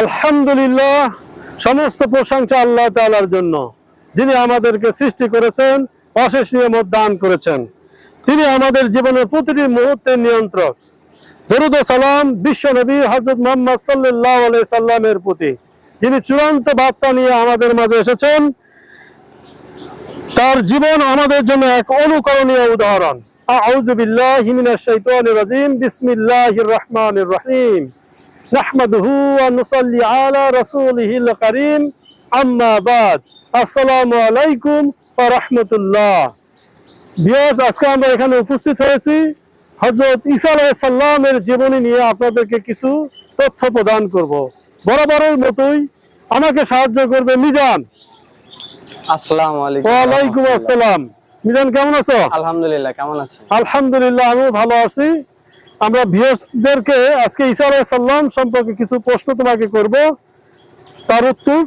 আলহামদুলিল্লাহ, সমস্ত প্রশংসা আল্লাহ তাআলার জন্য, যিনি আমাদেরকে সৃষ্টি করেছেন, অশেষ নিয়ামত দান করেছেন। তিনি আমাদের জীবনের প্রতিটি মুহূর্তের নিয়ন্ত্রক। দরুদ ও সালাম বিশ্ব নবী হযরত মুহাম্মদ সাল্লাল্লাহু আলাইহি সাল্লামের প্রতি, যিনি চূড়ান্ত বার্তা নিয়ে আমাদের মাঝে এসেছেন। তার জীবন আমাদের জন্য এক অনুকরণীয় উদাহরণ। আউযু বিল্লাহি মিনাশ শাইতানির রাজিম। বিসমিল্লাহির রহমানির রহিম। নাহমাদুহু ওয়া নুসাল্লি আলা রাসূলিহিল কারীম। আম্মা বাদ। আসসালামু আলাইকুম ওয়া রাহমাতুল্লাহ। ভিউয়ার্স, আজকে আমরা এখানে উপস্থিত হয়েছি হযরত ঈসা আলাইহিস সালামের জীবনী নিয়ে আপনাদেরকে কিছু তথ্য প্রদান করব। বরাবরের মতোই আমাকে সাহায্য করবে মিজান। আসসালামু আলাইকুম। ওয়া আলাইকুম আসসালাম। মিজান, কেমন আছো? আলহামদুলিল্লাহ, কেমন আছেন? আলহামদুলিল্লাহ, আমিও ভালো আছি। আমরা ভিউয়ার্সদেরকে আজকে ঈসা আলাইহিস সালাম সম্পর্কে কিছু প্রশ্ন তোমাকে করব, তার উত্তর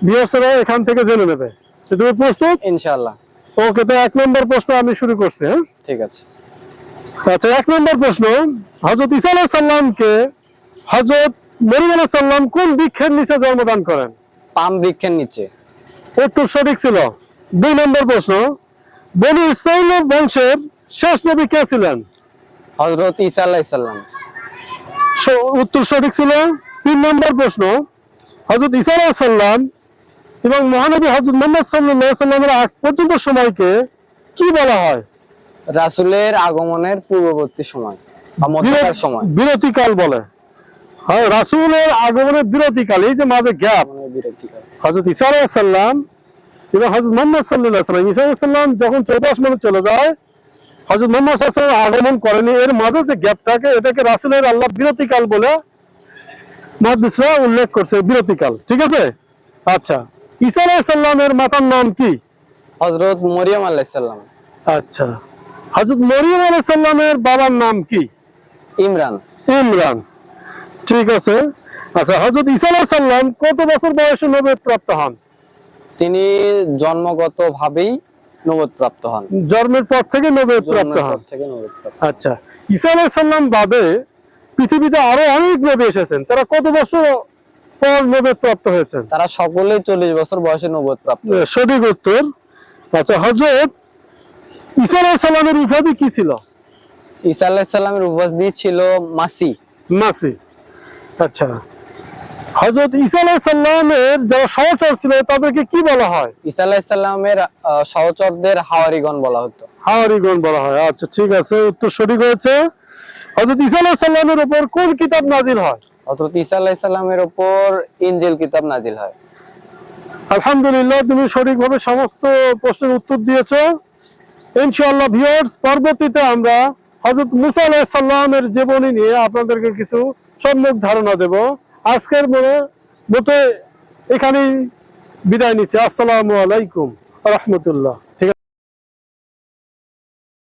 ভিউয়ার্সরা এখান থেকে জেনে নেবে। তুমি প্রস্তুত? ইনশাআল্লাহ। ওকে, তো 1 নম্বর প্রশ্ন আমি শুরু করছি। হ্যাঁ, ঠিক আছে। আচ্ছা, 1 নম্বর প্রশ্ন, হযরত ঈসা আলাইহিস সালামকে হযরত মরিয়ম আলাইহিস সালাম কোন বৃক্ষের নিচে জন্মদান করেন? পাম বৃক্ষের নিচে। উত্তর সঠিক ছিল। 2 নম্বর প্রশ্ন, বনী ইসরাঈল বংশের শেষ নবী কে ছিলেন? হযরত ঈসা আলাইহিস সালাম। উত্তর সঠিক ছিল। 3 নম্বর প্রশ্ন, হযরত ঈসা আলাইহিস সালাম এবং মহানবী হযরত মুহাম্মদ সাল্লাল্লাহু আলাইহি সাল্লামের আগ পর্যন্ত সময়কে কি বলা হয়? রাসূলের আগমনের পূর্ববর্তী সময় বা মধ্যকার সময়। বিরতিকাল বলে। হ্যাঁ, রাসূলের আগমনের বিরতিকাল, এই যে মাঝে গ্যাপ। হযরত ঈসা আলাইহিস সালাম এবং হযরত মুহাম্মদ সাল্লাল্লাহু আলাইহি সাল্লাম, ঈসা আলাইহিস সালাম যখন 14 আসমানে চলে যায়, হযরত মুহাম্মদ সাল্লাল্লাহু আলাইহি সাল্লাম আগমন করেনি, এর মাঝে যে গ্যাপ থাকে এটাকে রাসূলের আল্লাহ বিরতিকাল বলে মুহাদ্দিসরা উল্লেখ করছে, বিরতিকাল। ঠিক আছে। আচ্ছা, ঈসা আলাইহিস সালামের মাতার নাম কি? হযরত মরিয়ম আলাইহিস সালাম। আচ্ছা, হযরত মরিয়ম আলাইহিস সালামের বাবার নাম কি? ইমরান। ইমরান। ঠিক আছে। আচ্ছা, হযরত ঈসা আলাইহিস সালাম কত বছর বয়সে নবুয়ত প্রাপ্ত হন? তিনি জন্মগতভাবেই নবুয়ত প্রাপ্ত হন। জন্মের পর থেকে নবুয়ত প্রাপ্ত হন। আচ্ছা, ঈসা আলাইহিস সালাম বাদে পৃথিবীতে আরো অনেক নবী এসেছেন, তারা কত বছর পর নবুয়ত প্রাপ্ত হয়েছেন? তারা সকলেই 40 বছর বয়সে নবুয়ত প্রাপ্ত। সঠিক উত্তর। আচ্ছা, হযরত ঈসা আলাইহিস সালামের উপাধি কি ছিল? ঈসা আলাইহিস সালামের উপাধি ছিল মাসি। মাসি। আচ্ছা, হযরত ঈসা আলাইহিস সালামের যারা সহচর ছিল তাদেরকে কি বলা হয়? ঈসা আলাইহিস সালামের সহচরদের হাওয়ারিগণ বলা হতো। হাওয়ারিগণ বলা হয়। আচ্ছা, ঠিক আছে, উত্তর সঠিক হয়েছে। হযরত ঈসা আলাইহিস সালামের উপর কোন কিতাব নাজিল হয়? হযরত ঈসা আলাইহিস সালামের উপর ইনজিল কিতাব নাজিল হয়। আলহামদুলিল্লাহ, তুমি সঠিকভাবে সমস্ত প্রশ্নের উত্তর দিয়েছো। ইনশাআল্লাহ ভিউয়ার্স, পরবর্তীতে আমরা হযরত মুসা আলাইহিস সালামের জীবনী নিয়ে আপনাদেরকে কিছু সম্যক ধারণা দেব। আজকের মতো এখানেই বিদায় নিচ্ছি। আসসালামু আলাইকুম ওয়া রাহমাতুল্লাহ।